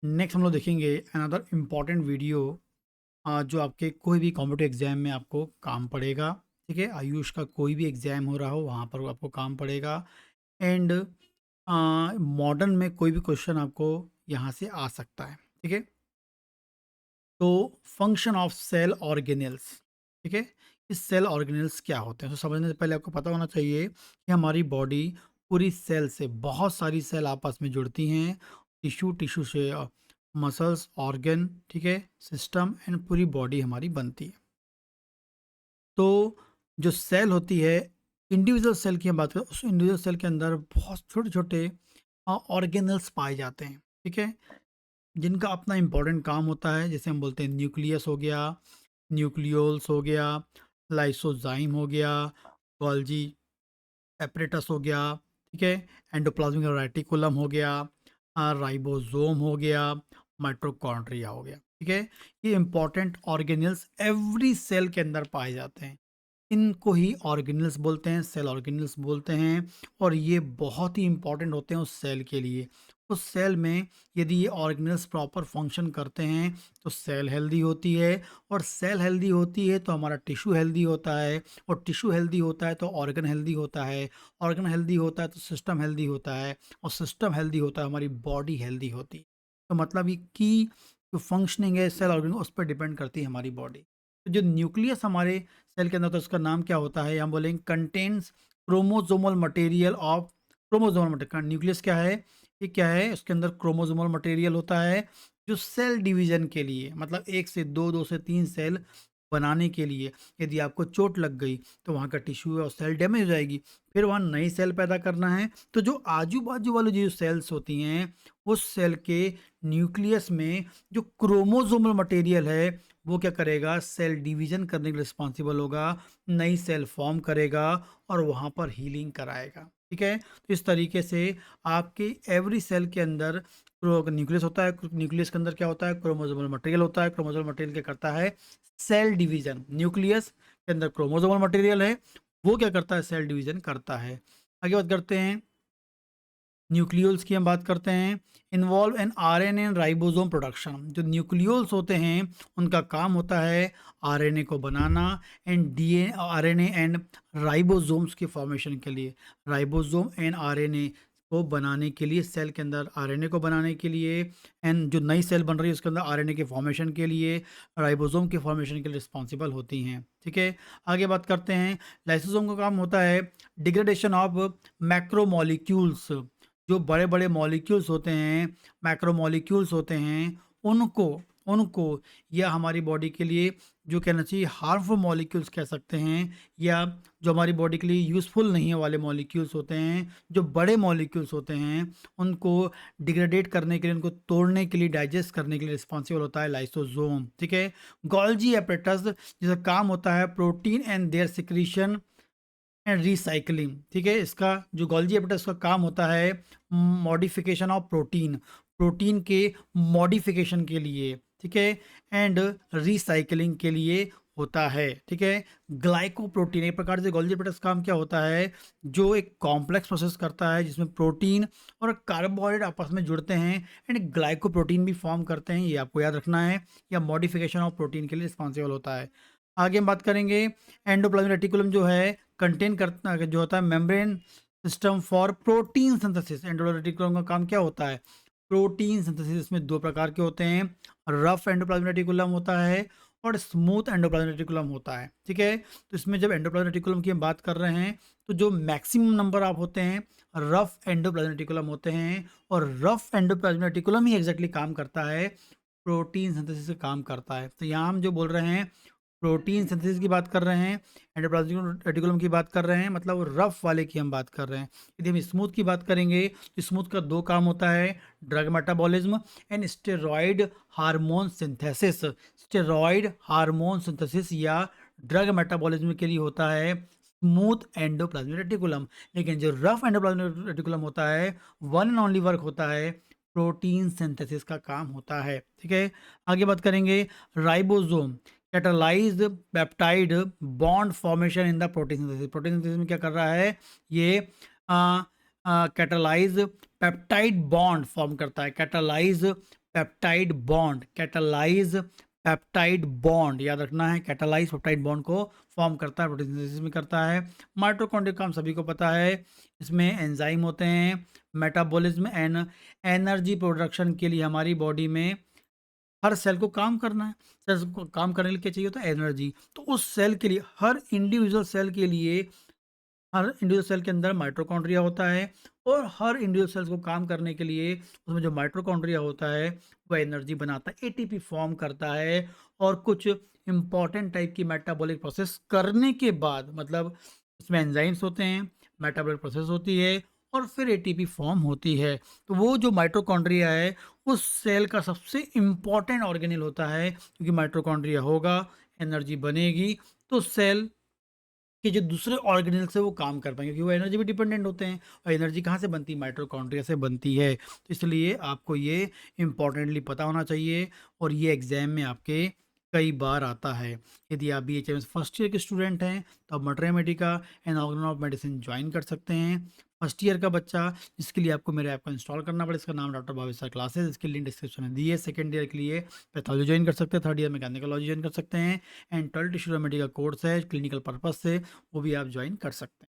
Next हम लोग देखेंगे अनदर इम्पॉर्टेंट वीडियो जो आपके कोई भी कॉम्पिटिटिव एग्जाम में आपको काम पड़ेगा। ठीक है, आयुष का कोई भी एग्जाम हो रहा हो वहाँ पर आपको काम पड़ेगा। एंड मॉडर्न में कोई भी क्वेश्चन आपको यहाँ से आ सकता है। ठीक है, तो फंक्शन ऑफ सेल ऑर्गेनेल्स। ठीक है, इस सेल ऑर्गेनेल्स क्या होते हैं तो समझने से पहले आपको पता होना चाहिए कि हमारी बॉडी पूरी सेल से, बहुत सारी सेल आपस में जुड़ती हैं, टिश्यू टिश्यू से मसल्स, ऑर्गन, ठीक है, सिस्टम एंड पूरी बॉडी हमारी बनती है। तो जो सेल होती है, इंडिविजुअल सेल की हम बात करें, उस इंडिविजुअल सेल के अंदर बहुत छोटे छोटे ऑर्गेनल्स पाए जाते हैं। ठीक है, जिनका अपना इम्पोर्टेंट काम होता है, जैसे हम बोलते हैं न्यूक्लियस हो गया, न्यूक्लियोल्स हो गया, लाइसोजाइम हो गया, गोल्जी एपरेटस हो गया, ठीक है, एंडोप्लाज्मिक रेटिकुलम हो गया, राइबोसोम हो गया, माइटोकॉन्ड्रिया हो गया। ठीक है, ये इंपॉर्टेंट ऑर्गेनल्स एवरी सेल के अंदर पाए जाते हैं। इनको ही ऑर्गेनल्स बोलते हैं, सेल ऑर्गेनल्स बोलते हैं। और ये बहुत ही इंपॉर्टेंट होते हैं उस सेल के लिए। उस सेल में यदि ये ऑर्गेनल्स प्रॉपर फंक्शन करते हैं तो सेल हेल्दी होती है, और सेल हेल्दी होती है तो हमारा टिश्यू हेल्दी होता है, और टिश्यू हेल्दी होता है तो ऑर्गन हेल्दी होता है, ऑर्गन हेल्दी होता है तो सिस्टम हेल्दी होता है, और सिस्टम हेल्दी होता है हमारी बॉडी हेल्दी होती है। तो मतलब ये की जो फंक्शनिंग है सेल ऑर्गन उस पर डिपेंड करती है हमारी बॉडी। तो जो न्यूक्लियस हमारे सेल के अंदर, तो उसका नाम क्या होता है, हम बोलेंगे contains chromosomal material of, chromosomal material. Nucleus क्या है, ये क्या है, उसके अंदर क्रोमोसोमल मटेरियल होता है जो सेल डिवीजन के लिए, मतलब एक से दो, दो से तीन सेल बनाने के लिए, यदि आपको चोट लग गई तो वहाँ का टिश्यू और सेल डैमेज हो जाएगी, फिर वहाँ नई सेल पैदा करना है। तो जो आजू बाजू वाली जो सेल्स होती हैं, उस सेल के न्यूक्लियस में जो क्रोमोसोमल मटेरियल है वो क्या करेगा, सेल डिवीजन करने के लिए रिस्पॉन्सिबल होगा, नई सेल फॉर्म करेगा और वहाँ पर हीलिंग कराएगा। ठीक है, तो इस तरीके से आपके एवरी सेल के अंदर न्यूक्लियस होता है। न्यूक्लियस के अंदर क्या होता है, क्रोमोसोमल मटेरियल होता है। क्रोमोसोमल मटेरियल क्या करता है, सेल डिवीजन। न्यूक्लियस के अंदर क्रोमोसोमल मटेरियल है, वो क्या करता है, सेल डिवीजन करता है। आगे बात करते हैं, न्यूक्लियोल्स की हम बात करते हैं। Involve N RNA and ribosome production. जो न्यूक्लियोल्स होते हैं उनका काम होता है आरएनए को बनाना, and DNA, RNA and ribosomes के फॉर्मेशन के लिए, राइबोसोम एंड आरएनए को बनाने के लिए, सेल के अंदर आरएनए को बनाने के लिए, एंड जो नई सेल बन रही है उसके अंदर आरएनए के फॉर्मेशन के लिए, राइबोसोम के फॉर्मेशन के लिए रिस्पॉन्सिबल होती हैं। ठीक है, आगे बात करते हैं, लाइसोसोम का काम होता है डिग्रेडेशन ऑफ मैक्रोमोलिक्यूल्स। जो बड़े बड़े मॉलिक्यूल्स होते हैं, मैक्रो मॉलिक्यूल्स होते हैं, उनको उनको या हमारी बॉडी के लिए जो कहना चाहिए हार्मफुल मॉलिक्यूल्स कह सकते हैं, या जो हमारी बॉडी के लिए यूज़फुल नहीं है वाले मॉलिक्यूल्स होते हैं, जो बड़े मॉलिक्यूल्स होते हैं, उनको डिग्रेडेट करने के लिए, उनको तोड़ने के लिए, डाइजेस्ट करने के लिए रिस्पॉन्सिबल होता है लाइसोसोम। ठीक है, गोल्जी एपरेटस जिसका काम होता है protein and their secretion and recycling. ठीक है, इसका जो गोल्जी एपेटाइटिस का काम होता है मॉडिफिकेशन ऑफ प्रोटीन, प्रोटीन के मॉडिफिकेशन के लिए, ठीक है, एंड रिसाइकलिंग के लिए होता है। ठीक है, ग्लाइकोप्रोटीन एक प्रकार से गोल्जी एपेटाइटिस काम क्या होता है, जो एक कॉम्प्लेक्स प्रोसेस करता है जिसमें प्रोटीन और कार्बोहाइड्रेट आपस में जुड़ते हैं एंड ग्लाइकोप्रोटीन भी फॉर्म करते हैं, ये आपको याद रखना है, या मॉडिफिकेशन ऑफ प्रोटीन के लिए रिस्पॉन्सिबल होता है। आगे हम बात करेंगे, एंडोप्लाज्मिक रेटिकुलम जो है कंटेन करता, जो होता है membrane system for protein synthesis. Endoplasmic reticulum का काम क्या होता है, प्रोटीन सिंथेसिस। इसमें दो प्रकार के होते हैं, रफ एंडोप्लाज्मिक रेटिकुलम होता है और स्मूथ एंडोप्लाज्मिक रेटिकुलम होता है। ठीक है, तो इसमें जब एंडोप्लाज्मिक रेटिकुलम की हम बात कर रहे हैं तो जो मैक्सिमम नंबर आप होते हैं रफ एंडोप्लाज्मिक रेटिकुलम होते हैं, और रफ एंडोप्लाज्मिक रेटिकुलम ही एग्जैक्टली काम करता है, प्रोटीन सिंथेसिस का काम करता है। तो यहाँ हम जो बोल रहे हैं प्रोटीन सिंथेसिस की बात कर रहे हैं, एंडोप्लाज्मिक रेटिकुलम की बात कर रहे हैं, मतलब वो रफ वाले की हम बात कर रहे हैं। यदि हम स्मूथ की बात करेंगे तो स्मूथ का दो काम होता है, drug metabolism and steroid hormone synthesis. Steroid hormone synthesis या ड्रग मेटाबॉलिज्म के लिए होता है स्मूथ एंडोप्लाज्मिक रेटिकुलम। लेकिन जो रफ एंडोप्लाज्मिक रेटिकुलम होता है, वन एंड ओनली वर्क होता है प्रोटीन सिंथेसिस का काम होता है। ठीक है, आगे बात करेंगे, ribosome catalyse peptide bond formation in the protein synthesis. Protein synthesis में क्या कर रहा है, ये कैटालाइज पेप्टाइड बॉन्ड फॉर्म करता है, catalyse peptide bond, catalyse peptide bond, याद रखना है, कैटालाइज पेप्टाइड बॉन्ड को फॉर्म करता है, प्रोटीन सिंथेसिस में करता है। माइटोकॉन्ड्रिया का हम सभी को पता है, इसमें एंजाइम होते हैं, मेटाबॉलिज्म एंड एनर्जी प्रोडक्शन के लिए हमारी बॉडी में हर सेल को काम करना है। सेल्स को काम करने के लिए क्या चाहिए होता है? एनर्जी। तो उस सेल के लिए, हर इंडिविजुअल सेल के लिए, हर इंडिविजुअल सेल के अंदर माइटोकॉन्ड्रिया होता है, और हर इंडिविजुअल सेल्स को काम करने के लिए उसमें जो माइटोकॉन्ड्रिया होता है वह एनर्जी बनाता है, एटीपी फॉर्म करता है, और कुछ इंपॉर्टेंट टाइप की मेटाबॉलिक प्रोसेस करने के बाद, मतलब इसमें एंजाइम्स होते हैं, मेटाबॉलिक प्रोसेस होती है, और फिर एटीपी फॉर्म होती है। तो वो जो माइटोकॉन्ड्रिया है उस सेल का सबसे इम्पॉर्टेंट ऑर्गेनल होता है, क्योंकि माइटोकॉन्ड्रिया होगा, एनर्जी बनेगी, तो सेल कि जो दूसरे ऑर्गेनल से वो काम कर पाएंगे, क्योंकि वो एनर्जी भी डिपेंडेंट होते हैं, और एनर्जी कहाँ से बनती है? माइटोकॉन्ड्रिया से बनती है। तो इसलिए आपको ये इम्पोर्टेंटली पता होना चाहिए, और ये एग्जाम में आपके कई बार आता है। यदि आप BHMS फर्स्ट ईयर के स्टूडेंट हैं तो आप मटर Medica and organelle of medicine join कर सकते हैं। फर्स्ट ईयर का बच्चा, जिसके लिए आपको मेरे ऐप को इंस्टॉल करना पड़े, इसका नाम डॉक्टर भावेश सर क्लासेस, इसकी लिंक डिस्क्रिप्शन में दी है। सेकंड ईयर के लिए पैथोलॉजी ज्वाइन कर सकते हैं, थर्ड ईयर में गायनेकोलॉजी ज्वाइन कर सकते हैं, एंड 12 टिश्यू रेमेडी का कोर्स है क्लिनिकल पर्पस से, वो भी आप ज्वाइन कर सकते हैं।